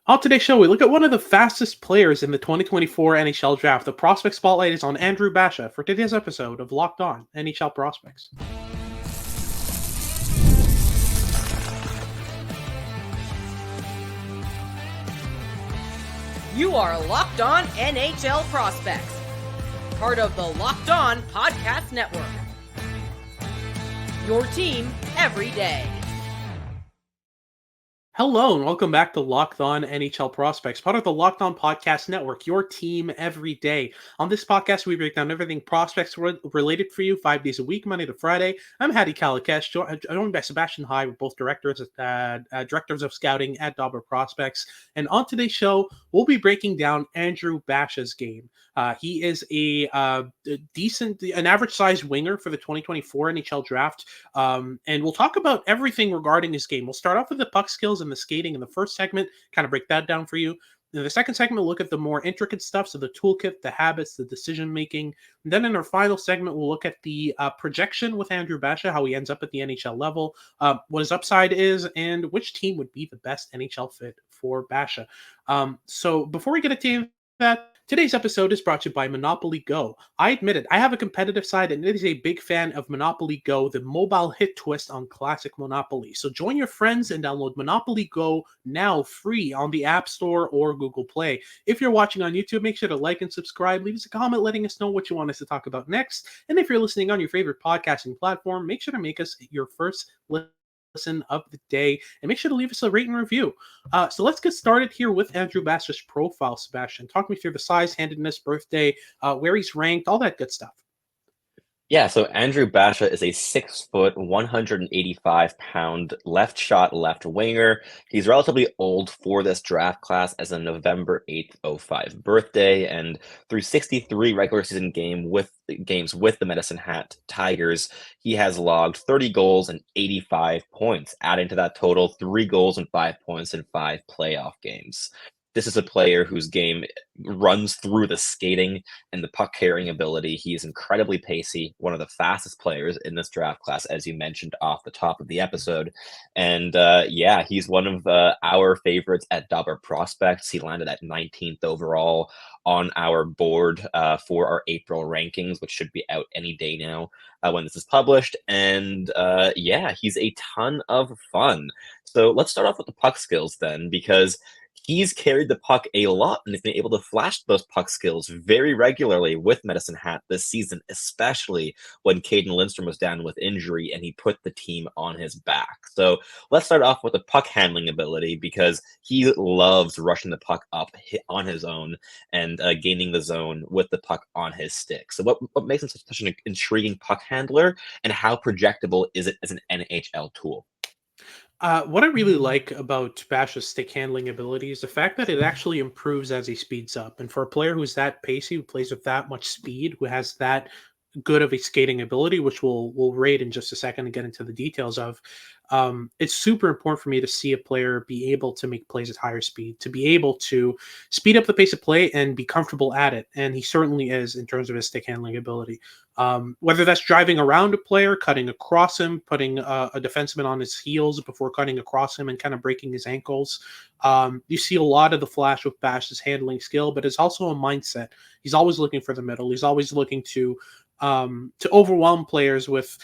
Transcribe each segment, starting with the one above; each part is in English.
On today's show, we look at one of the fastest players in the 2024 NHL draft. The prospect spotlight is on Andrew Basha for today's episode of Locked On NHL Prospects. You are Locked On NHL Prospects, part of the Locked On Podcast Network. Your team every day. Hello and welcome back to Locked On NHL Prospects, part of the Locked On Podcast Network, your team every day. On this podcast, we break down everything prospects related for you 5 days a week, Monday to Friday. I'm Hadi Kalikesh, joined by Sebastian High. We're both directors of scouting at Dobber Prospects. And on today's show, we'll be breaking down Andrew Basha's game. He is an average-sized winger for the 2024 NHL draft. And we'll talk about everything regarding his game. We'll start off with the puck skills and the skating in the first segment, kind of break that down for you. In the second segment, we'll look at the more intricate stuff, so the toolkit, the habits, the decision-making. And then in our final segment, we'll look at the projection with Andrew Basha, how he ends up at the NHL level, what his upside is, and which team would be the best NHL fit for Basha. So before we get into that, today's episode is brought to you by Monopoly Go. I admit it, I have a competitive side and it is a big fan of Monopoly Go, the mobile hit twist on classic Monopoly. So join your friends and download Monopoly Go now free on the App Store or Google Play. If you're watching on YouTube, make sure to like and subscribe. Leave us a comment letting us know what you want us to talk about next. And if you're listening on your favorite podcasting platform, make sure to make us your first listen of the day and make sure to leave us a rate and review. So let's get started here with Andrew Basha's profile. Sebastian, talk me through the size, handedness, birthday, where he's ranked, all that good stuff. Yeah, so Andrew Basha is a 6-foot, 185-pound left shot left winger. He's relatively old for this draft class as a November 8th, 05 birthday, and through 63 regular season games with the Medicine Hat Tigers, he has logged 30 goals and 85 points, adding to that total 3 goals and 5 points in 5 playoff games. This is a player whose game runs through the skating and the puck carrying ability. He is incredibly pacey, one of the fastest players in this draft class, as you mentioned off the top of the episode. And he's one of our favorites at Dobber Prospects. He landed at 19th overall on our board for our April rankings, which should be out any day now when this is published. And he's a ton of fun. So let's start off with the puck skills then, because he's carried the puck a lot and has been able to flash those puck skills very regularly with Medicine Hat this season, especially when Caden Lindstrom was down with injury and he put the team on his back. So let's start off with the puck handling ability, because he loves rushing the puck up on his own and gaining the zone with the puck on his stick. So what makes him such an intriguing puck handler, and how projectable is it as an NHL tool? What I really like about Basha's stick handling ability is the fact that it actually improves as he speeds up. And for a player who's that pacey, who plays with that much speed, who has that good of a skating ability, which we'll rate in just a second and get into the details of, it's super important for me to see a player be able to make plays at higher speed, to be able to speed up the pace of play and be comfortable at it. And he certainly is in terms of his stick handling ability. Whether that's driving around a player, cutting across him, putting a defenseman on his heels before cutting across him and kind of breaking his ankles. You see a lot of the flash with Bash's handling skill, but it's also a mindset. He's always looking for the middle. He's always looking to overwhelm players with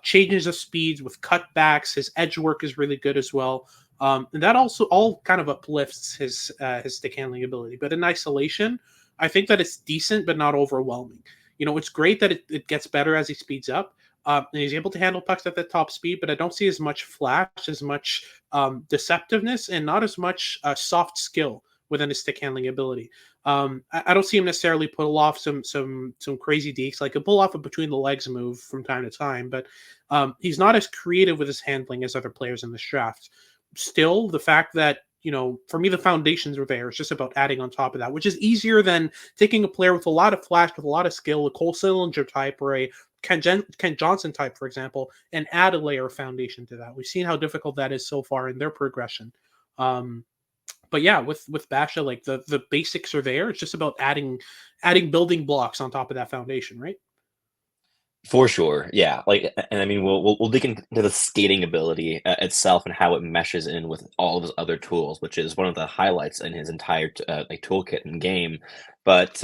changes of speeds, with cutbacks. His edge work is really good as well. And that also all kind of uplifts his stick handling ability. But in isolation, I think that it's decent, but not overwhelming. It's great that it gets better as he speeds up. And he's able to handle pucks at the top speed, but I don't see as much flash, as much deceptiveness, and not as much soft skill within his stick handling ability. I don't see him necessarily pull off some crazy dekes, like a pull off a between the legs move from time to time, but he's not as creative with his handling as other players in this draft. Still, the fact that, for me, the foundations are there. It's just about adding on top of that, which is easier than taking a player with a lot of flash, with a lot of skill, a Cole Sillinger type or a Ken Johnson type, for example, and add a layer of foundation to that. We've seen how difficult that is so far in their progression. But yeah, with Basha, like the basics are there. It's just about adding building blocks on top of that foundation, right? For sure, yeah. Like, and I mean, we'll dig into the skating ability itself and how it meshes in with all of his other tools, which is one of the highlights in his entire like toolkit and game. But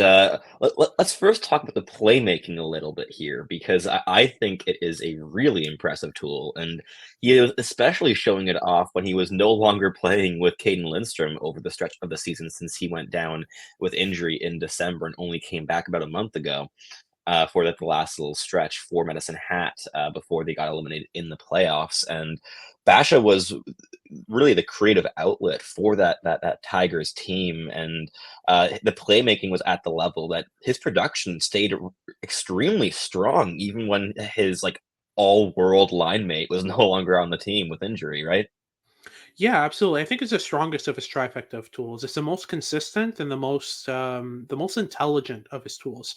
let's first talk about the playmaking a little bit here, because I think it is a really impressive tool, and he is especially showing it off when he was no longer playing with Caden Lindstrom over the stretch of the season, since he went down with injury in December and only came back about a month ago for the last little stretch for Medicine Hat before they got eliminated in the playoffs. And Basha was really the creative outlet for that Tigers team, and the playmaking was at the level that his production stayed extremely strong, even when his like all-world line mate was no longer on the team with injury. Right? Yeah, absolutely. I think it's the strongest of his trifecta of tools. It's the most consistent and the most intelligent of his tools.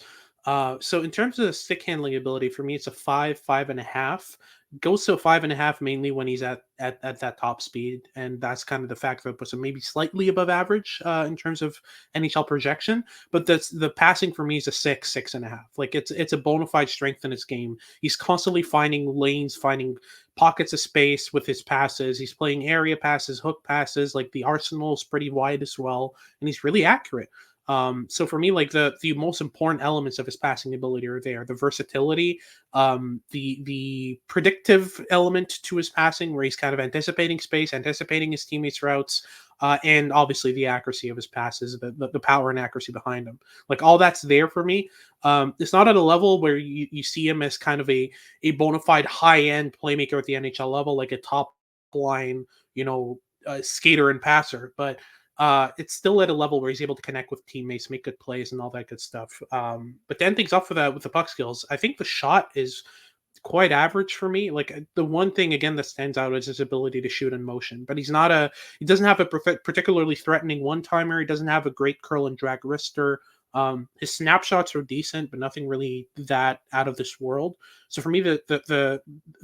So in terms of the stick handling ability, for me, it's a 5.5. Goes to a 5.5 mainly when he's at that top speed, and that's kind of the factor that puts him maybe slightly above average in terms of NHL projection. But that's the passing for me is a 6.5. Like it's a bona fide strength in his game. He's constantly finding lanes, finding pockets of space with his passes. He's playing area passes, hook passes. Like the arsenal's pretty wide as well, and he's really accurate. So for me, like the most important elements of his passing ability are there: the versatility, the predictive element to his passing, where he's kind of anticipating space, anticipating his teammates' routes, and obviously the accuracy of his passes, the power and accuracy behind him. Like all that's there for me. It's not at a level where you see him as kind of a bona fide high end playmaker at the NHL level, like a top line, skater and passer, but it's still at a level where he's able to connect with teammates, make good plays, and all that good stuff. But to end things up for that with the puck skills, I think the shot is quite average for me. Like the one thing again that stands out is his ability to shoot in motion, but he doesn't have a particularly threatening one timer. He doesn't have a great curl and drag wrister. His snapshots are decent, but nothing really that out of this world. So for me, the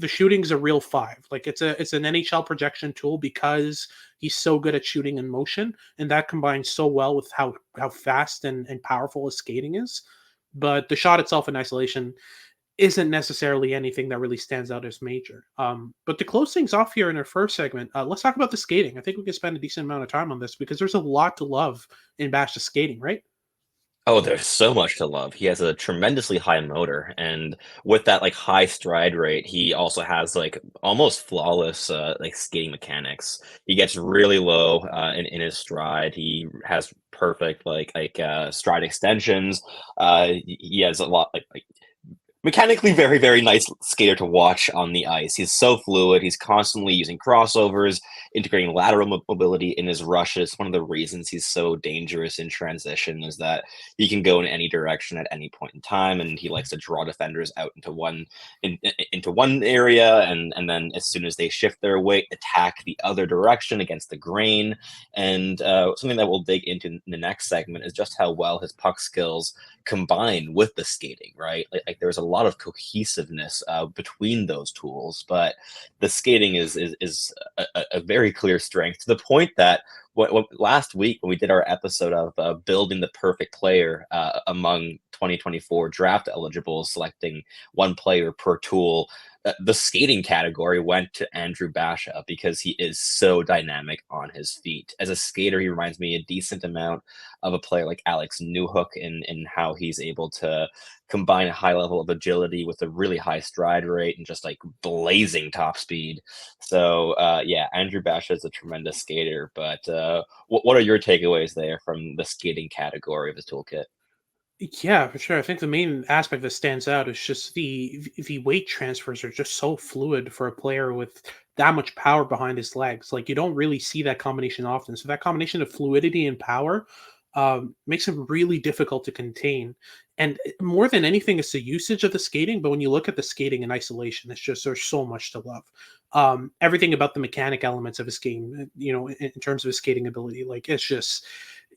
shooting's a real 5. Like it's an NHL projection tool because he's so good at shooting in motion, and that combines so well with how fast and powerful his skating is. But the shot itself in isolation isn't necessarily anything that really stands out as major. But to close things off here in our first segment, let's talk about the skating. I think we can spend a decent amount of time on this because there's a lot to love in Bash's skating, right? Oh, there's so much to love. He has a tremendously high motor, and with that like high stride rate, he also has like almost flawless like skating mechanics. He gets really low in his stride. He has perfect stride extensions. He has a lot like mechanically very, very nice skater to watch on the ice. He's so fluid. He's constantly using crossovers, integrating lateral mobility in his rushes. One of the reasons he's so dangerous in transition is that he can go in any direction at any point in time, and he likes to draw defenders out into one area, and then as soon as they shift their weight, attack the other direction against the grain. And something that we'll dig into in the next segment is just how well his puck skills combined with the skating, right? Like there's a lot of cohesiveness between those tools, but the skating is a very clear strength, to the point that last week when we did our episode of building the perfect player among 2024 draft eligibles, selecting one player per tool, the skating category went to Andrew Basha because he is so dynamic on his feet. As a skater, he reminds me a decent amount of a player like Alex Newhook in how he's able to combine a high level of agility with a really high stride rate and just like blazing top speed. So yeah, Andrew Basha is a tremendous skater. But what are your takeaways there from the skating category of his toolkit? Yeah, for sure. I think the main aspect that stands out is just the weight transfers are just so fluid for a player with that much power behind his legs. Like you don't really see that combination often. So that combination of fluidity and power makes him really difficult to contain. And more than anything, it's the usage of the skating. But when you look at the skating in isolation, it's just there's so much to love. Everything about the mechanic elements of his game, in terms of his skating ability, like it's just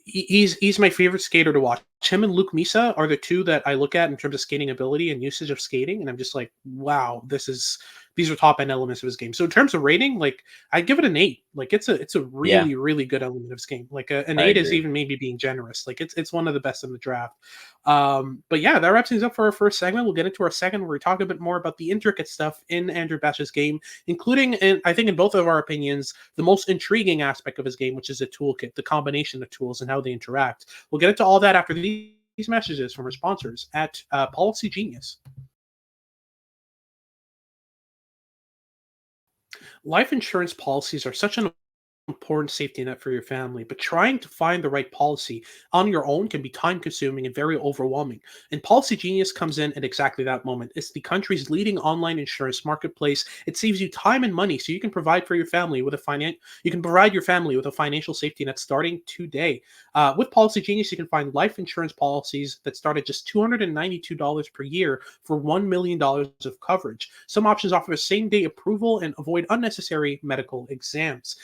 he's my favorite skater to watch. Him and Luke Misa are the two that I look at in terms of skating ability and usage of skating, and I'm just like, wow, these are top end elements of his game. So in terms of rating, like I'd give it an 8. Like it's a Yeah, really really good element of his game. Like an I 8 is agree. even maybe being generous. Like it's one of the best in the draft. But yeah, that wraps things up for our first segment. We'll get into our second where we talk a bit more about the intricate stuff in Andrew Basha's game, including, I think, in both of our opinions, the most intriguing aspect of his game, which is the toolkit, the combination of tools and how they interact. We'll get into all that after these messages from our sponsors at Policy Genius. Life insurance policies are such an important safety net for your family, but trying to find the right policy on your own can be time consuming and very overwhelming. And Policy Genius comes in at exactly that moment. It's the country's leading online insurance marketplace. It saves you time and money so you can provide for your family with you can provide your family with a financial safety net starting today. With Policy Genius, you can find life insurance policies that start at just $292 per year for $1 million of coverage. Some options offer same day approval and avoid unnecessary medical exams.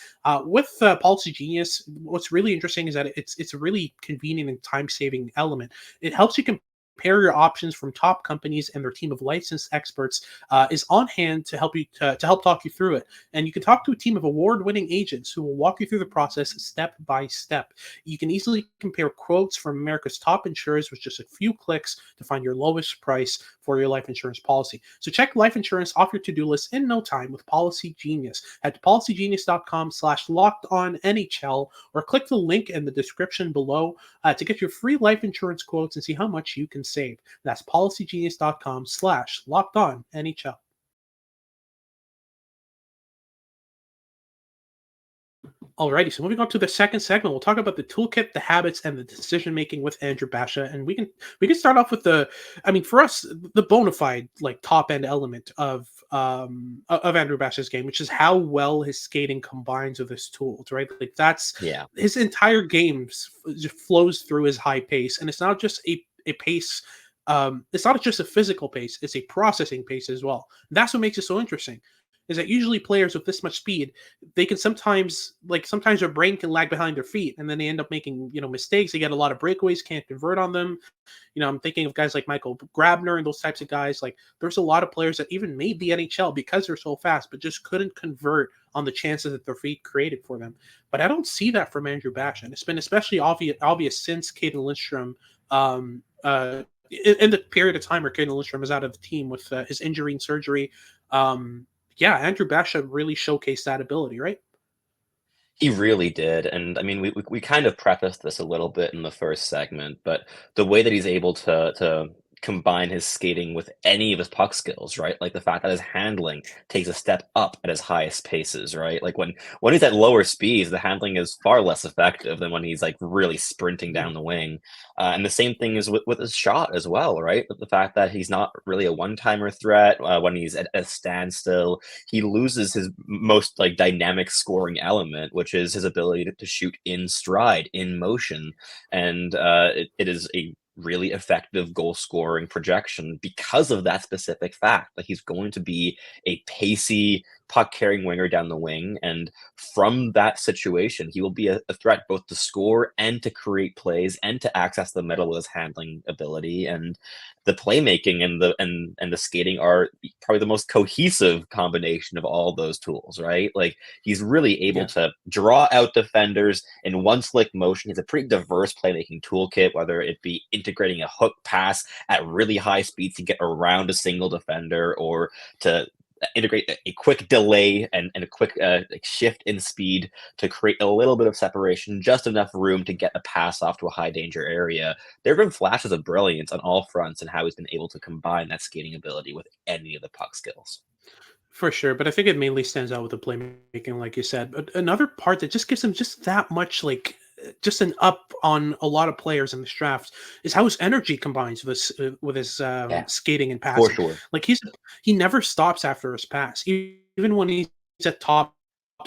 With Policy Genius, what's really interesting is that it's a really convenient and time saving element. It helps you compare your options from top companies, and their team of licensed experts is on hand to help you to help talk you through it. And you can talk to a team of award-winning agents who will walk you through the process step by step. You can easily compare quotes from America's top insurers with just a few clicks to find your lowest price for your life insurance policy. So check life insurance off your to-do list in no time with Policy Genius. Head to policygenius.com/lockedonnhl or click the link in the description below to get your free life insurance quotes and see how much you can save. That's policygenius.com/lockedonnhl. Alrighty, so moving on to the second segment, we'll talk about the toolkit, the habits, and the decision making with Andrew Basha. And we can start off with I mean, for us, the bona fide like top end element of Andrew Basha's game, which is how well his skating combines with his tools, right? Like that's Yeah. his entire game just flows through his high pace, and it's not just a pace. It's not just a physical pace; it's a processing pace as well. That's what makes it so interesting. Is that usually players with this much speed, they can sometimes their brain can lag behind their feet, and then they end up making mistakes. They get a lot of breakaways, can't convert on them. I'm thinking of guys like Michael Grabner and those types of guys. Like there's a lot of players that even made the NHL because they're so fast, but just couldn't convert on the chances that their feet created for them. But I don't see that from Andrew Bash, and it's been especially obvious since Caden Lindstrom. In the period of time where Caden Lindstrom is out of the team with his injury and surgery, yeah, Andrew Basha really showcased that ability, right? He really did, and I mean, we kind of prefaced this a little bit in the first segment, but the way that he's able to combine his skating with any of his puck skills, right? Like the fact that his handling takes a step up at his highest paces, right? Like when he's at lower speeds, the handling is far less effective than when he's like really sprinting Mhm. down the wing. And the same thing is with his shot as well, right? The fact that he's not really a one-timer threat when he's at a standstill, he loses his most like dynamic scoring element, which is his ability to shoot in stride, in motion, and it is a really effective goal scoring projection because of that specific fact that he's going to be a pacey puck carrying winger down the wing, and from that situation he will be a threat both to score and to create plays and to access the middle with his handling ability. And the playmaking and the skating are probably the most cohesive combination of all those tools, right? Like he's really able Yeah. to draw out defenders in one slick motion. He's a pretty diverse playmaking toolkit, whether it be integrating a hook pass at really high speed to get around a single defender, or to integrate a quick delay and a quick like shift in speed to create a little bit of separation, just enough room to get a pass off to a high danger area. There have been flashes of brilliance on all fronts and how he's been able to combine that skating ability with any of the puck skills. For sure, but I think it mainly stands out with the playmaking, like you said. But another part that just gives him just that much, like, just an up on a lot of players in this draft is how his energy combines with his Yeah, skating and for passing. sure. Like he never stops after his pass, even when he's at top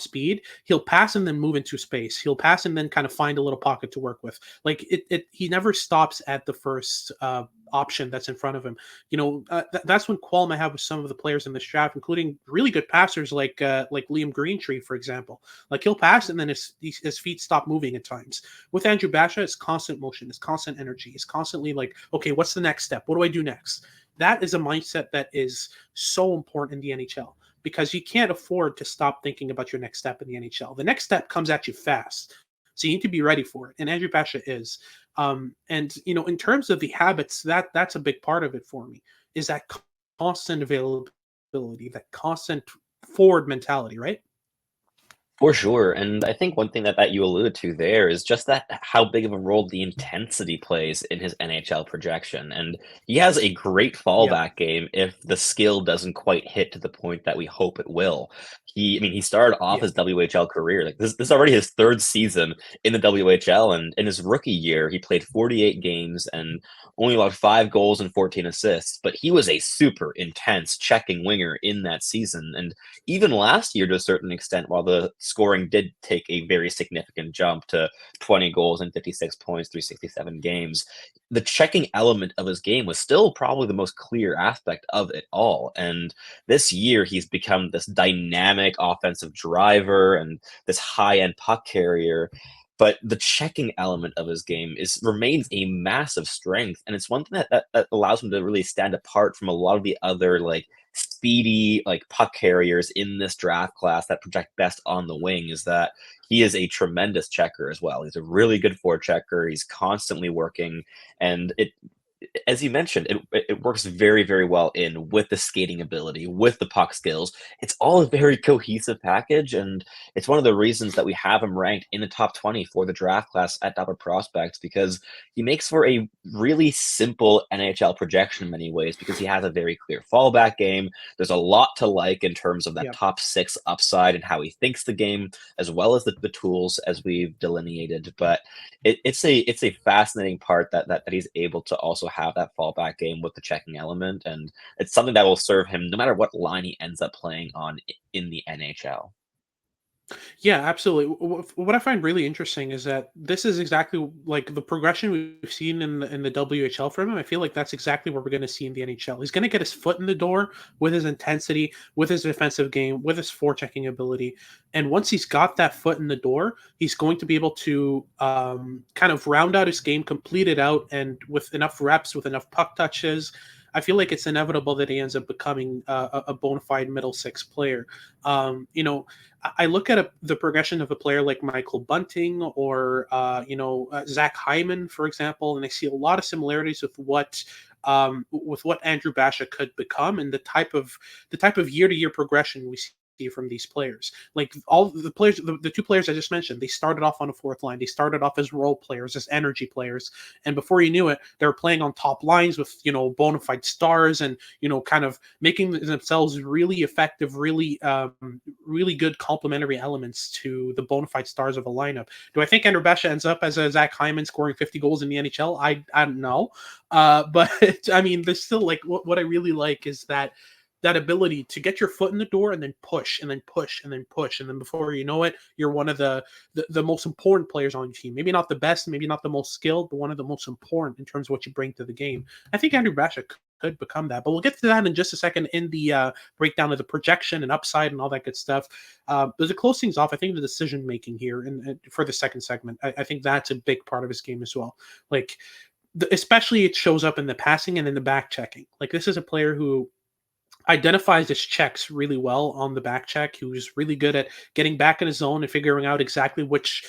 speed. He'll pass and then move into space. He'll pass and then kind of find a little pocket to work with. Like he never stops at the first option that's in front of him. That's one qualm I have with some of the players in this draft, including really good passers like Liam Greentree, for example. Like he'll pass and then his feet stop moving at times. With Andrew Basha, it's constant motion, it's constant energy, it's constantly like, okay, what's the next step? What do I do next? That is a mindset that is so important in the NHL. because you can't afford to stop thinking about your next step in the NHL. The next step comes at you fast. So you need to be ready for it. And Andrew Basha is. And in terms of the habits, that's a big part of it for me, is that constant availability, that constant forward mentality, right? For sure, and I think one thing that you alluded to there is just that how big of a role the intensity plays in his NHL projection, and he has a great Yeah. fallback game if the skill doesn't quite hit to the point that we hope it will. He started off Yeah. his WHL career, like, this is already his 3rd season in the WHL, and in his rookie year, he played 48 games and only allowed 5 goals and 14 assists, but he was a super intense checking winger in that season, and even last year to a certain extent, while the scoring did take a very significant jump to 20 goals and 56 points through 67 games, the checking element of his game was still probably the most clear aspect of it all. And this year, he's become this dynamic offensive driver and this high end puck carrier. But the checking element of his game remains a massive strength, and it's one thing that allows him to really stand apart from a lot of the other like speedy like puck carriers in this draft class that project best on the wing, is that he is a tremendous checker as well. He's a really good forechecker. He's constantly working, and as you mentioned, it works very, very well in with the skating ability, with the puck skills. It's all a very cohesive package, and it's one of the reasons that we have him ranked in the top 20 for the draft class at Double Prospects, because he makes for a really simple NHL projection in many ways, because he has a very clear fallback game. There's a lot to like in terms of that Yeah. top 6 upside and how he thinks the game, as well as the tools as we've delineated. But it's a fascinating part that he's able to also have that fallback game with the checking element, and it's something that will serve him no matter what line he ends up playing on in the NHL. Yeah, absolutely. What I find really interesting is that this is exactly like the progression we've seen in the WHL from him. I feel like that's exactly what we're going to see in the NHL. He's going to get his foot in the door with his intensity, with his defensive game, with his forechecking ability, and once he's got that foot in the door, he's going to be able to kind of round out his game, complete it out, and with enough reps, with enough puck touches. I feel like it's inevitable that he ends up becoming a bona fide middle six player. I look at the progression of a player like Michael Bunting or Zach Hyman, for example, and I see a lot of similarities with what Andrew Basha could become, and the type of year to year progression we see from these players. Like all the players, the 2 players I just mentioned, they started off on a 4th line. They started off as role players, as energy players, and before you knew it, they were playing on top lines with bona fide stars, and kind of making themselves really effective, really good complementary elements to the bona fide stars of a lineup. Do I think Andrew Basha ends up as a Zach Hyman scoring 50 goals in the NHL? I don't know, but I mean, there's still like what I really like is that ability to get your foot in the door and then push and then push and then push, and then before you know it, you're one of the most important players on your team. Maybe not the best, maybe not the most skilled, but one of the most important in terms of what you bring to the game. I think Andrew Basha could become that, but we'll get to that in just a second in the breakdown of the projection and upside and all that good stuff. But to close things off, I think the decision making here and for the second segment, I think that's a big part of his game as well. Like especially it shows up in the passing and in the back checking. Like this is a player who identifies his checks really well on the back check. He was really good at getting back in his zone and figuring out exactly which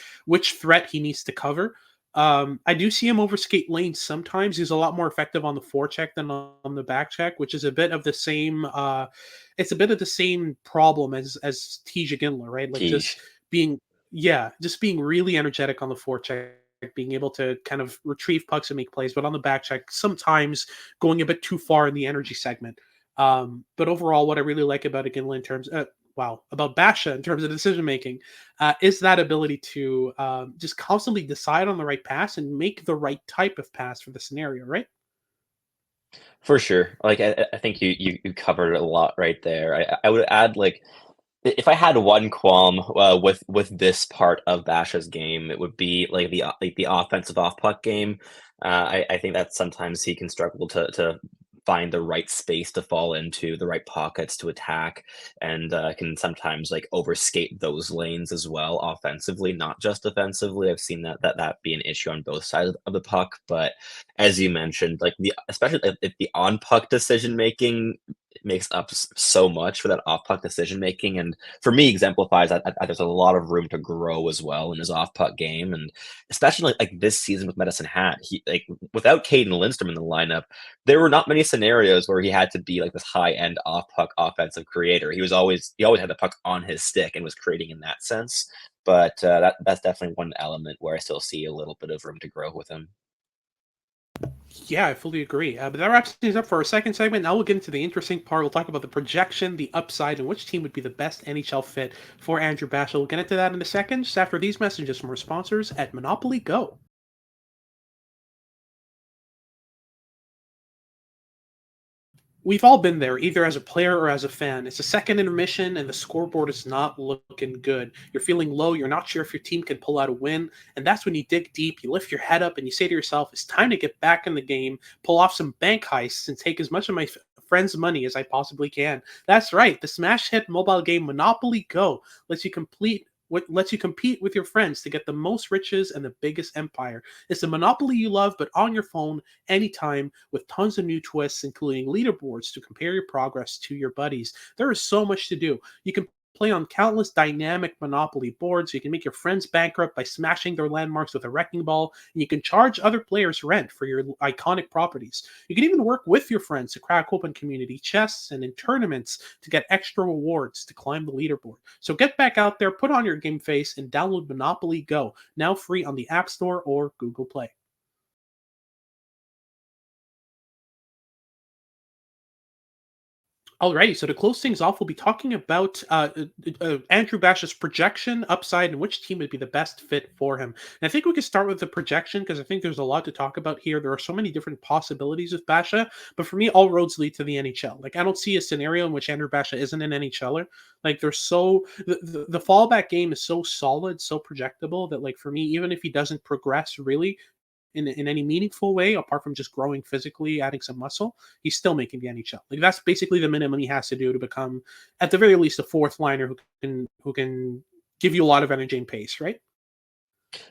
threat he needs to cover. I do see him overskate lanes sometimes. He's a lot more effective on the forecheck than on the back check, which is a bit of the same. It's a bit of the same problem as Tej Ginler, right? Like Geez. just being really energetic on the forecheck, being able to kind of retrieve pucks and make plays, but on the back check, sometimes going a bit too far in the energy segment. But overall, what I really like about Ginla in terms, about Basha in terms of decision making, is that ability to just constantly decide on the right pass and make the right type of pass for the scenario, right? For sure. Like I think you covered a lot right there. I would add, like, if I had one qualm with this part of Basha's game, it would be like the offensive off puck game. I think that sometimes he can struggle to find the right space to fall into, the right pockets to attack, and can sometimes like overskate those lanes as well offensively, not just defensively. I've seen that be an issue on both sides of the puck. But as you mentioned, like especially if the on puck decision making makes up so much for that off puck decision making, and for me exemplifies that there's a lot of room to grow as well in his off puck game, and especially like this season with Medicine Hat, he like without Caden Lindstrom in the lineup, there were not many scenarios where he had to be like this high end off puck offensive creator. He always had the puck on his stick and was creating in that sense. But that's definitely one element where I still see a little bit of room to grow with him. Yeah, I fully agree. But that wraps things up for our second segment. Now we'll get into the interesting part. We'll talk about the projection, the upside, and which team would be the best NHL fit for Andrew Basha. We'll get into that in a second, just after these messages from our sponsors at Monopoly Go. We've all been there, either as a player or as a fan. It's a second intermission, and the scoreboard is not looking good. You're feeling low. You're not sure if your team can pull out a win. And that's when you dig deep, you lift your head up, and you say to yourself, it's time to get back in the game, pull off some bank heists, and take as much of my friends' money as I possibly can. That's right. The smash hit mobile game Monopoly Go lets you compete with your friends to get the most riches and the biggest empire. It's a monopoly you love, but on your phone, anytime, with tons of new twists, including leaderboards to compare your progress to your buddies. There is so much to do. You can play on countless dynamic monopoly boards. You can make your friends bankrupt by smashing their landmarks with a wrecking ball, and you can charge other players rent for your iconic properties. You can even work with your friends to crack open community chests and in tournaments to get extra rewards to climb the leaderboard. So get back out there, put on your game face, and download Monopoly Go, now free on the App Store or Google Play. Alrighty, so to close things off, we'll be talking about Andrew Bash's projection, upside, and which team would be the best fit for him. And I think we could start with the projection because I think there's a lot to talk about here. There are so many different possibilities with Basha, but for me, all roads lead to the NHL. Like I don't see a scenario in which Andrew Basha isn't an NHLer. Like there's the fallback game is so solid, so projectable that like for me, even if he doesn't progress really, in any meaningful way, apart from just growing physically, adding some muscle, he's still making the NHL. Like that's basically the minimum he has to do to become, at the very least, a fourth liner who can give you a lot of energy and pace, right?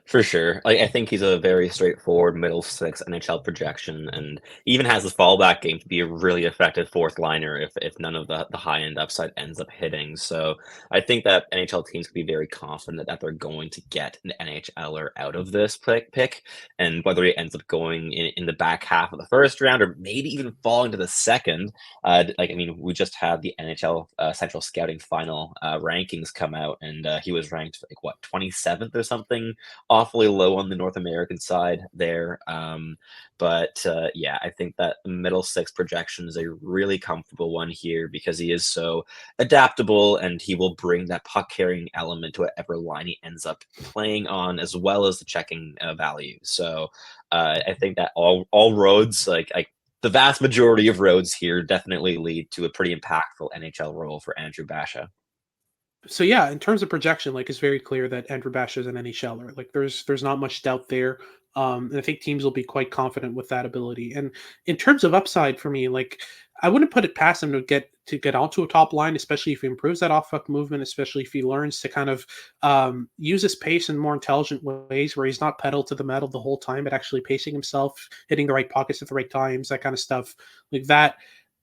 For sure. Like, I think he's a very straightforward middle six NHL projection, and even has his fallback game to be a really effective fourth liner if none of the high end upside ends up hitting. So I think that NHL teams can be very confident that they're going to get an NHLer out of this pick, and whether he ends up going in the back half of the first round or maybe even falling to the second. Like I mean, we just had the NHL Central Scouting Final rankings come out, and he was ranked like what 27th or something, awfully low on the North American side there. But yeah, I think that the middle six projection is a really comfortable one here because he is so adaptable and he will bring that puck carrying element to whatever line he ends up playing on, as well as the checking value. So I think that all roads, like the vast majority of roads here, definitely lead to a pretty impactful NHL role for Andrew Basha. So yeah, in terms of projection, like it's very clear that Andrew Bash is an NHLer. Like there's not much doubt there. And I think teams will be quite confident with that ability. And in terms of upside for me, like I wouldn't put it past him to get onto a top line, especially if he improves that off puck movement, especially if he learns to kind of use his pace in more intelligent ways, where he's not pedal to the metal the whole time, but actually pacing himself, hitting the right pockets at the right times, that kind of stuff. Like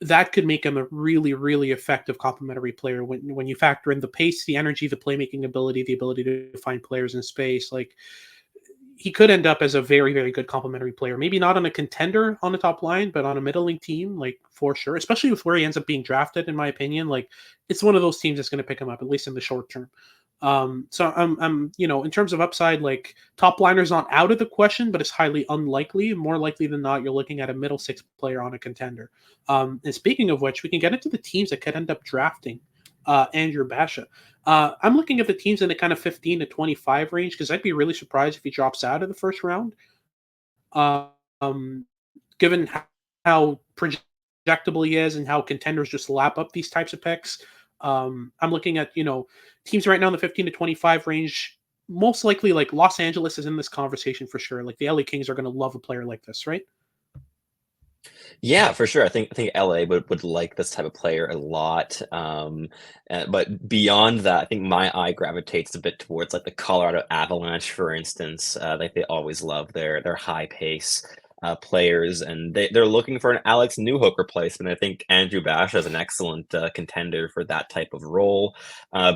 that could make him a really, really effective complementary player when you factor in the pace, the energy, the playmaking ability, the ability to find players in space. Like he could end up as a very, very good complementary player. Maybe not on a contender on the top line, but on a middling team, like for sure. Especially with where he ends up being drafted, in my opinion. Like it's one of those teams that's going to pick him up at least in the short term. So I'm in terms of upside, like top liner's not out of the question, but it's highly unlikely. More likely than not, you're looking at a middle six player on a contender. And speaking of which, we can get into the teams that could end up drafting Andrew Basha. I'm looking at the teams in the kind of 15 to 25 range because I'd be really surprised if he drops out of the first round. Um, Given how projectable he is and how contenders just lap up these types of picks. I'm looking at, teams right now in the 15 to 25 range. Most likely, like Los Angeles is in this conversation for sure. Like the LA Kings are going to love a player like this, right? Yeah, for sure. I think LA would like this type of player a lot. But beyond that, I think my eye gravitates a bit towards like the Colorado Avalanche, for instance. Like they always love their high pace. players, and they're looking for an Alex Newhook replacement. I think Andrew Basha is an excellent contender for that type of role.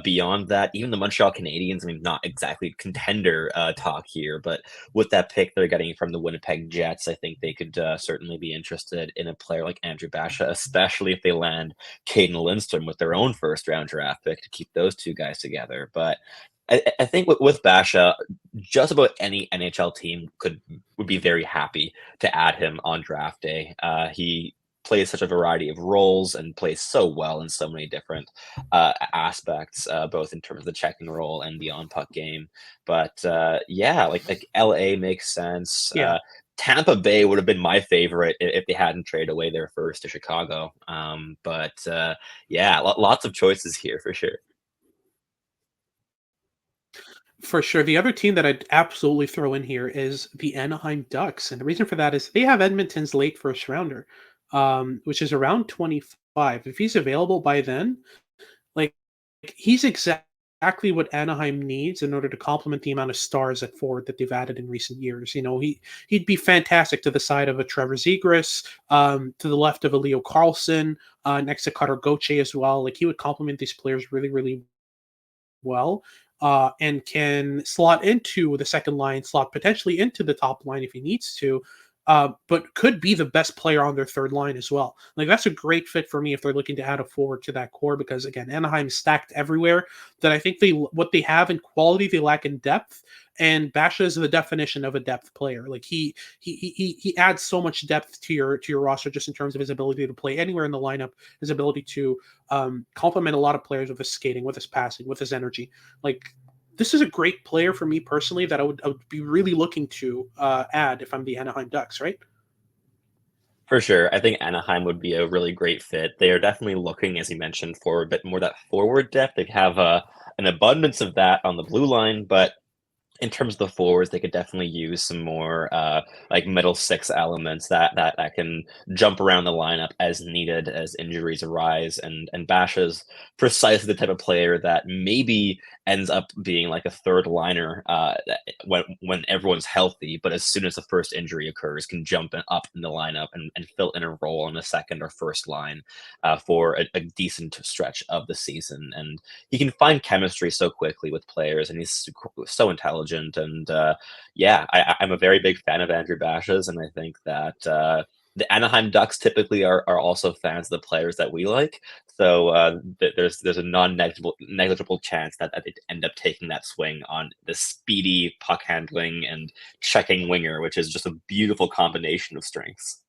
Beyond that, even the Montreal Canadiens, I mean, not exactly contender talk here, but with that pick they're getting from the Winnipeg Jets, I think they could certainly be interested in a player like Andrew Basha, especially if they land Caden Lindstrom with their own first round draft pick to keep those two guys together. But I think with Basha, just about any NHL team would be very happy to add him on draft day. He plays such a variety of roles and plays so well in so many different aspects, both in terms of the checking role and the on puck game. But yeah, like LA makes sense. Yeah. Tampa Bay would have been my favorite if they hadn't traded away their first to Chicago. But yeah, lots of choices here for sure. For sure. The other team that I'd absolutely throw in here is the Anaheim Ducks. And the reason for that is they have Edmonton's late first rounder, which is around 25. If he's available by then, like he's exactly what Anaheim needs in order to complement the amount of stars at forward that they've added in recent years. You know, he'd be fantastic to the side of a Trevor Zegras, to the left of a Leo Carlson, next to Cutter Gauthier as well. Like he would complement these players really, really well, and can slot into the second line, slot potentially into the top line if he needs to, but could be the best player on their third line as well. Like that's a great fit for me if they're looking to add a forward to that core, because again, Anaheim's stacked everywhere. That I think what they have in quality they lack in depth. And Basha is the definition of a depth player. Like he adds so much depth to your roster just in terms of his ability to play anywhere in the lineup, his ability to complement a lot of players with his skating, with his passing, with his energy. Like this is a great player for me personally that I would be really looking to add if I'm the Anaheim Ducks, right? For sure. I think Anaheim would be a really great fit. They are definitely looking, as you mentioned, for a bit more that forward depth. They have an abundance of that on the blue line, but in terms of the forwards, they could definitely use some more like middle six elements that can jump around the lineup as needed as injuries arise. And Basha's precisely the type of player that maybe ends up being like a third liner when everyone's healthy, but as soon as the first injury occurs, can jump up in the lineup and fill in a role on the second or first line for a decent stretch of the season. And he can find chemistry so quickly with players, and he's so intelligent. And yeah, I'm a very big fan of Andrew Basha's, and I think that the Anaheim Ducks typically are also fans of the players that we like. So there's a negligible chance that they end up taking that swing on the speedy puck handling and checking winger, which is just a beautiful combination of strengths.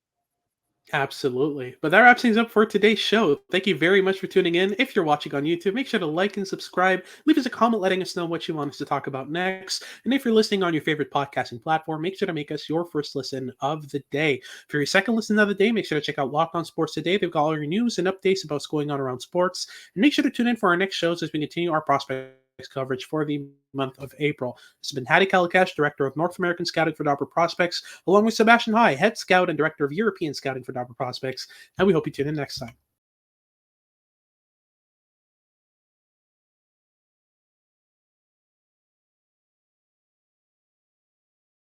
Absolutely. But that wraps things up for today's show. Thank you very much for tuning in. If you're watching on YouTube, make sure to like and subscribe. Leave us a comment letting us know what you want us to talk about next. And if you're listening on your favorite podcasting platform, make sure to make us your first listen of the day. For your second listen of the day, make sure to check out Locked On Sports Today. They've got all your news and updates about what's going on around sports. And make sure to tune in for our next shows as we continue our prospect coverage for the month of April. This has been Hattie Kalakash, Director of North American Scouting for Dobber Prospects, along with Sebastian High, Head Scout and Director of European Scouting for Dobber Prospects, and we hope you tune in next time.